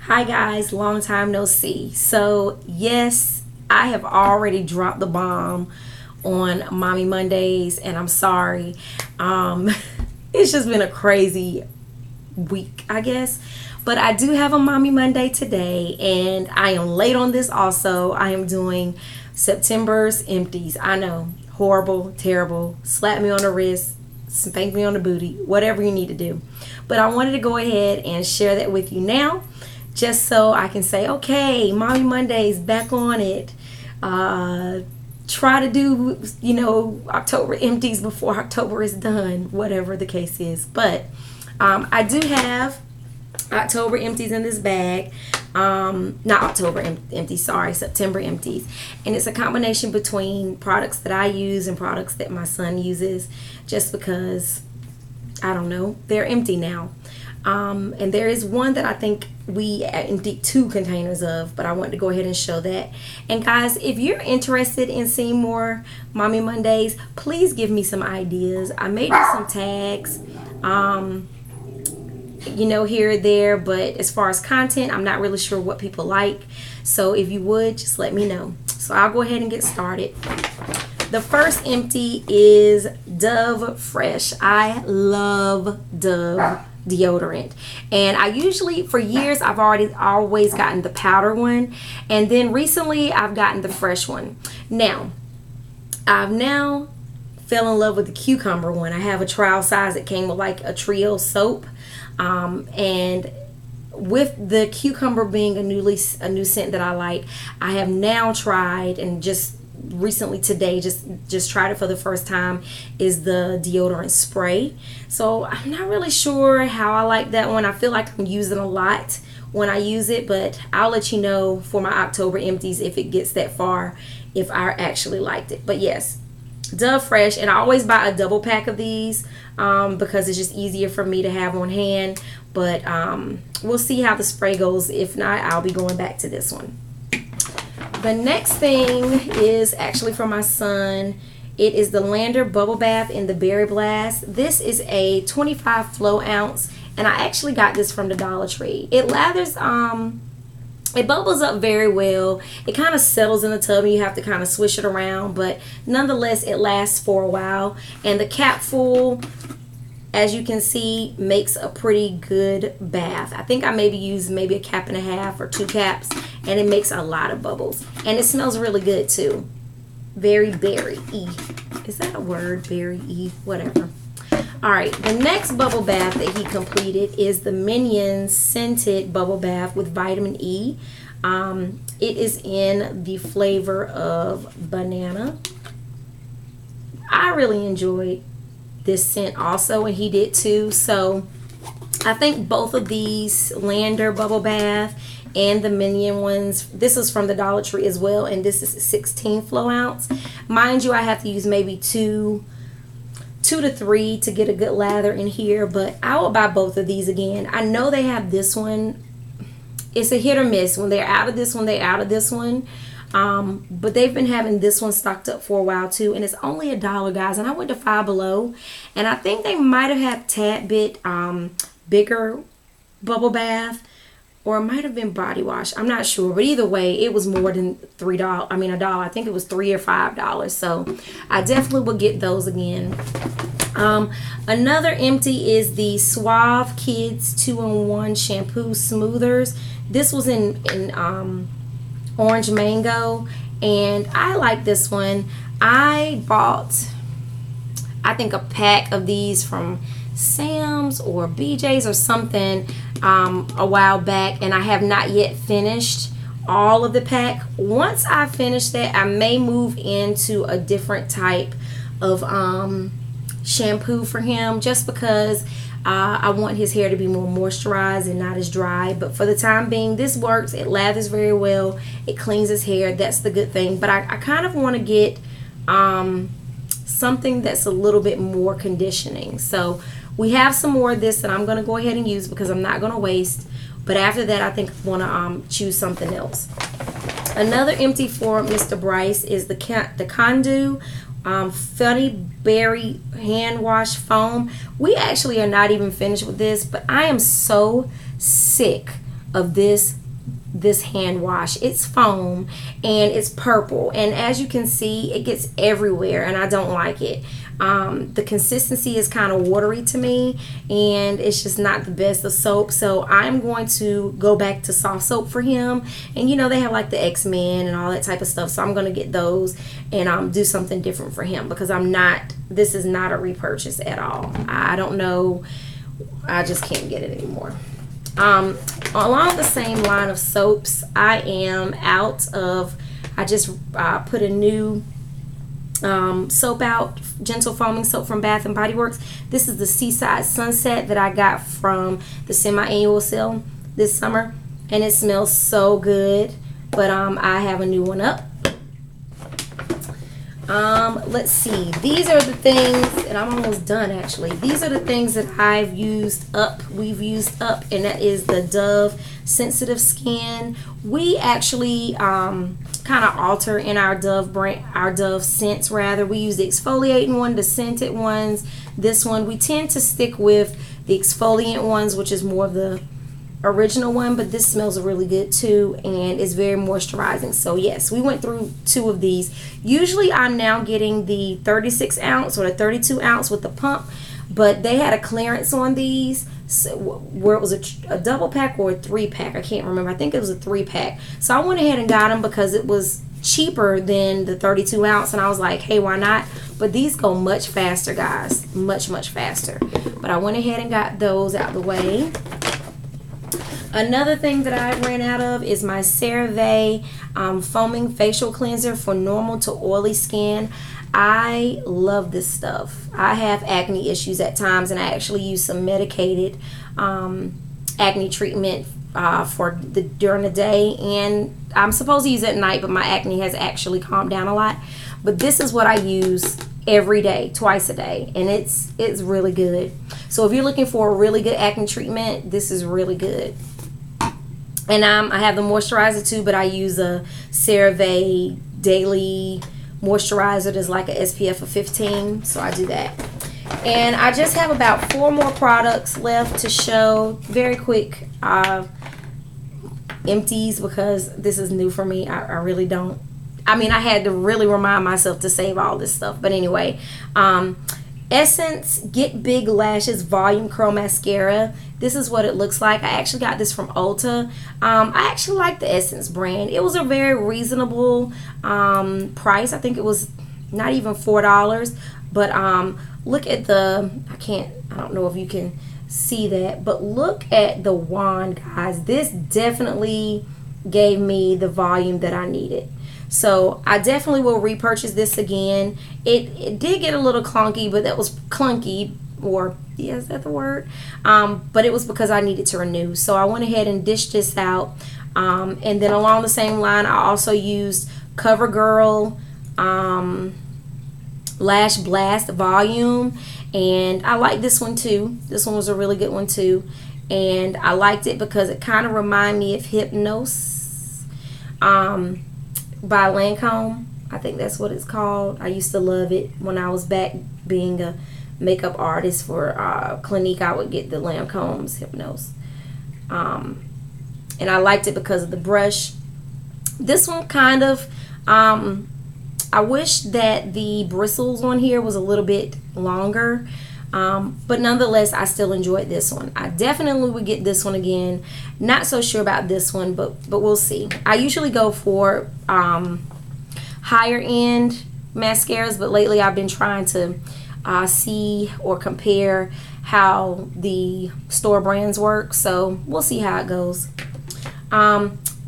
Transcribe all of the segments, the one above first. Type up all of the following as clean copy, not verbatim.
Hi guys, long time no see. So, yes, I have already dropped the bomb on Mommy Mondays, and I'm sorry. Um, it's just been a crazy week, I guess. But I do have a Mommy Monday today, and I am late on this also. I am doing September's Empties. I know, horrible, terrible. Slap me on the wrist, spank me on the booty, whatever you need to do. But I wanted to go ahead and share that with you now, just so I can say, okay, Mommy Monday's back on it. Uh, Try to do, October empties before October is done, whatever the case is. But I do have October empties in this bag. Not October empties, sorry, September empties. And it's a combination between products that I use and products that my son uses, just because, I don't know, they're empty now. And there is one that I think we emptied 2 containers of, but I want to go ahead and show that. And guys, if you're interested in seeing more Mommy Mondays, please give me some ideas. I made up some tags, here or there, but as far as content, I'm not really sure what people like. So if you would, just let me know. So I'll go ahead and get started. The first empty is Dove Fresh. I love Dove deodorant, and I usually, for years, I've always gotten the powder one, and then recently I've gotten the fresh one. Now I've fell in love with the cucumber one. I have a trial size that came with like a trio soap, and with the cucumber being a new scent that I like, I have now tried, and just recently today just tried it for the first time, is the deodorant spray. So I'm not really sure how I like that one. I feel like I'm using a lot when I use it, but I'll let you know for my October empties if it gets that far, if I actually liked it. But yes, Dove Fresh, and I always buy a double pack of these because it's just easier for me to have on hand. But we'll see how the spray goes. If not, I'll be going back to this one. The next thing is actually for my son. It is the Lander Bubble Bath in the Berry Blast. This is a 25 flow ounce, and I actually got this from the Dollar Tree. It lathers, it bubbles up very well. It kind of settles in the tub and you have to kind of swish it around, but nonetheless, it lasts for a while. And the capful, as you can see, makes a pretty good bath. I think I used maybe a cap and a half or 2 caps, and it makes a lot of bubbles. And it smells really good too. Very berry-y. Is that a word? Berry-y? Whatever. Alright, the next bubble bath that he completed is the Minions Scented Bubble Bath with Vitamin E. It is in the flavor of banana. I really enjoyed this scent also, and he did too. So I think both of these, Lander Bubble Bath and the Minion ones, this is from the Dollar Tree as well, and this is 16 flow ounce. Mind you, I have to use maybe 2 to 3 to get a good lather in here, but I will buy both of these again. I know they have this one. It's a hit or miss. When they're out of this one, they're out of this one. But they've been having this one stocked up for a while too, and it's only $1, guys. And I went to Five Below, and I think they might have had a tad bit bigger bubble bath, or it might have been body wash. I'm not sure, but either way, it was more than $3. I mean, $1. I think it was $3 or $5. So I definitely will get those again. Another empty is the Suave Kids 2-in-1 shampoo smoothers. This was in orange mango, and I like this one. I bought, I think, a pack of these from Sam's or BJ's or something a while back, and I have not yet finished all of the pack. Once I finish that, I may move into a different type of shampoo for him, just because I want his hair to be more moisturized and not as dry. But for the time being, this works. It lathers very well. It cleans his hair. That's the good thing. But I kind of want to get something that's a little bit more conditioning. So we have some more of this that I'm going to go ahead and use because I'm not going to waste. But after that, I think I want to choose something else. Another empty for Mr. Bryce is the Condu Funny Berry Hand Wash Foam. We actually are not even finished with this, but I am so sick of this hand wash. It's foam and it's purple, and as you can see, it gets everywhere and I don't like it. The consistency is kind of watery to me, and it's just not the best of soap. So I'm going to go back to soft soap for him, and you know they have like the X-Men and all that type of stuff, so I'm going to get those and do something different for him, because this is not a repurchase at all. I don't know, I just can't get it anymore. Along the same line of soaps, I just put a new soap out, gentle foaming soap from Bath and Body Works. This is the Seaside Sunset that I got from the semi-annual sale this summer, and it smells so good. But I have a new one up. Let's see, these are the things, and I'm almost done actually. These are the things that we've used up, and that is the Dove Sensitive Skin. We actually kind of alter in our Dove brand, our Dove scents rather. We use the exfoliating one, the scented ones. This one, we tend to stick with the exfoliant ones, which is more of the original one, but this smells really good too, and it's very moisturizing. So yes, we went through 2 of these. Usually I'm now getting the 36 ounce or the 32 ounce with the pump, but they had a clearance on these, so, where it was a double pack or a 3-pack, I can't remember. I think it was a 3-pack. So I went ahead and got them because it was cheaper than the 32 ounce, and I was like, hey, why not? But these go much faster, guys, much faster. But I went ahead and got those out of the way. Another thing that I ran out of is my CeraVe foaming facial cleanser for normal to oily skin. I love this stuff. I have acne issues at times, and I actually use some medicated acne treatment during the day, and I'm supposed to use it at night, but my acne has actually calmed down a lot. But this is what I use every day, twice a day, and it's really good. So if you're looking for a really good acne treatment, this is really good. And I have the moisturizer too, but I use a CeraVe daily moisturizer that's like a SPF of 15, so I do that. And I just have about 4 more products left to show. Very quick, Empties, because this is new for me. I really don't, I mean, I had to really remind myself to save all this stuff. But anyway, Essence Get Big Lashes Volume Curl Mascara. This is what it looks like. I actually got this from Ulta. I actually like the Essence brand. It was a very reasonable price. I think it was not even $4. But look at the, I don't know if you can see that, but look at the wand, guys. This definitely gave me the volume that I needed. So I definitely will repurchase this again. It did get a little clunky, but that was clunky, or yeah, is that the word? But it was because I needed to renew. So I went ahead and dished this out. And then along the same line, I also used CoverGirl Lash Blast Volume, and I like this one too. This one was a really good one too, and I liked it because it kind of reminded me of Hypnose by Lancome. I think that's what it's called. I used to love it when I was back being a makeup artist for Clinique. I would get the Lancome's Hypnose, and I liked it because of the brush. This one kind of I wish that the bristles on here was a little bit longer, but nonetheless I still enjoyed this one. I definitely would get this one again. Not so sure about this one, but we'll see. I usually go for higher end mascaras, but lately I've been trying to see or compare how the store brands work, so we'll see how it goes.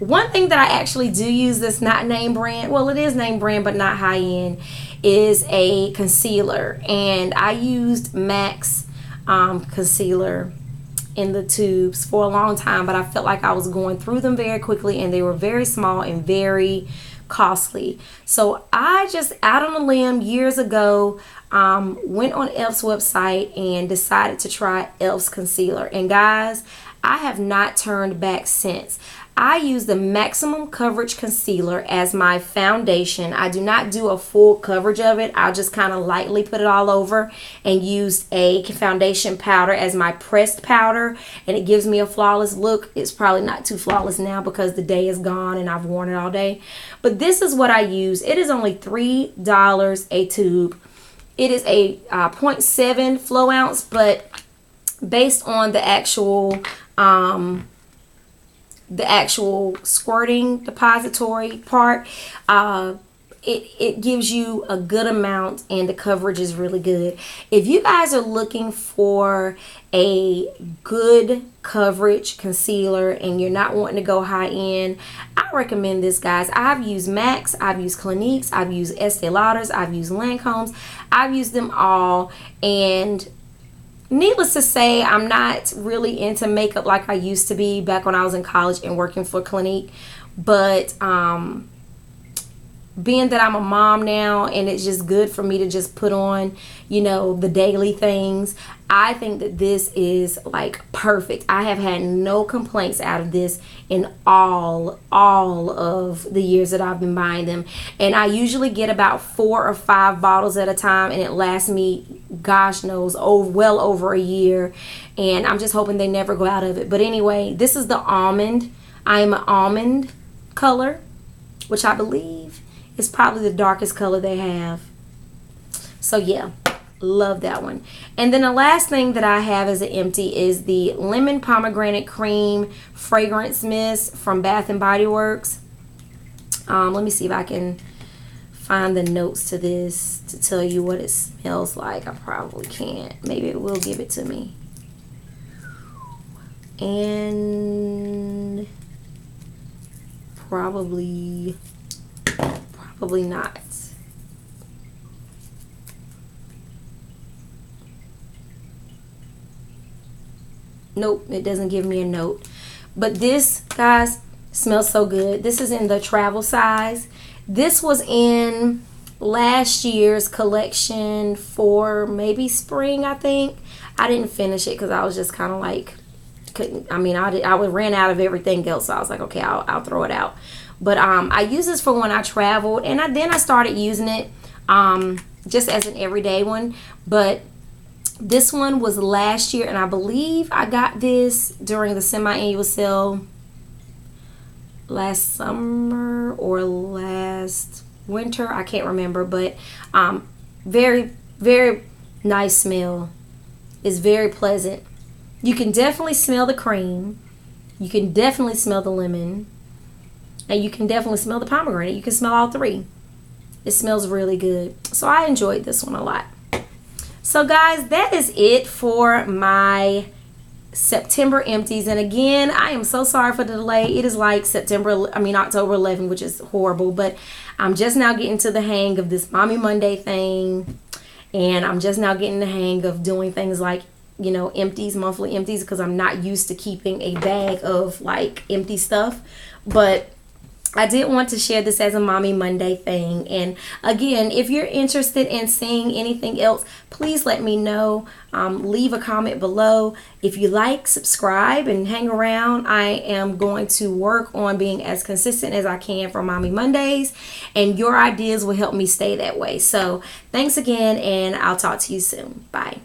One thing that I actually do use that's not name brand, well, it is name brand but not high end, is a concealer, and I used MAC's concealer in the tubes for a long time, but I felt like I was going through them very quickly, and they were very small and very costly. So I just, out on a limb years ago, went on e.l.f.'s website and decided to try e.l.f.'s concealer, and guys, I have not turned back since. I use the Maximum Coverage Concealer as my foundation. I do not do a full coverage of it. I'll just kind of lightly put it all over and use a foundation powder as my pressed powder, and it gives me a flawless look. It's probably not too flawless now because the day is gone and I've worn it all day. But this is what I use. It is only $3 a tube. It is a 0.7 flow ounce, but based on the actual squirting depository part, it gives you a good amount, and the coverage is really good. If you guys are looking for a good coverage concealer and you're not wanting to go high end, I recommend this, guys. I've used MAC's, I've used Clinique's, I've used Estee Lauder's, I've used Lancome's. I've used them all, and needless to say, I'm not really into makeup like I used to be back when I was in college and working for Clinique. But being that I'm a mom now and it's just good for me to just put on, you know, the daily things, I think that this is like perfect. I have had no complaints out of this in all of the years that I've been buying them. And I usually get about 4 or 5 bottles at a time, and it lasts me, gosh knows, well over a year. And I'm just hoping they never go out of it. But anyway, this is the almond. I am an almond color, which I believe is probably the darkest color they have. So yeah, love that one. And then the last thing that I have as an empty is the Lemon Pomegranate Cream Fragrance Mist from Bath and Body Works. Let me see if I can find the notes to this to tell you what it smells like. I probably can't. Maybe it will give it to me. And probably not. Nope, it doesn't give me a note. But this, guys, smells so good. This is in the travel size. This was in last year's collection for maybe spring, I think. I didn't finish it because I was just kind of like, I ran out of everything else, so I was like, okay, I'll throw it out. But I use this for when I traveled, and then I started using it just as an everyday one. But this one was last year, and I believe I got this during the semi-annual sale last summer or last winter. I can't remember, but very, very nice smell. It's very pleasant. You can definitely smell the cream. You can definitely smell the lemon. And you can definitely smell the pomegranate. You can smell all three. It smells really good. So I enjoyed this one a lot. So guys, that is it for my September empties. And again, I am so sorry for the delay. It is like October 11, which is horrible. But I'm just now getting to the hang of this Mommy Monday thing. And I'm just now getting the hang of doing things like, you know, empties, monthly empties, because I'm not used to keeping a bag of like empty stuff. But I did want to share this as a Mommy Monday thing. And again, if you're interested in seeing anything else, please let me know. Leave a comment below. If you like, subscribe and hang around. I am going to work on being as consistent as I can for Mommy Mondays, and your ideas will help me stay that way. So thanks again, and I'll talk to you soon. Bye.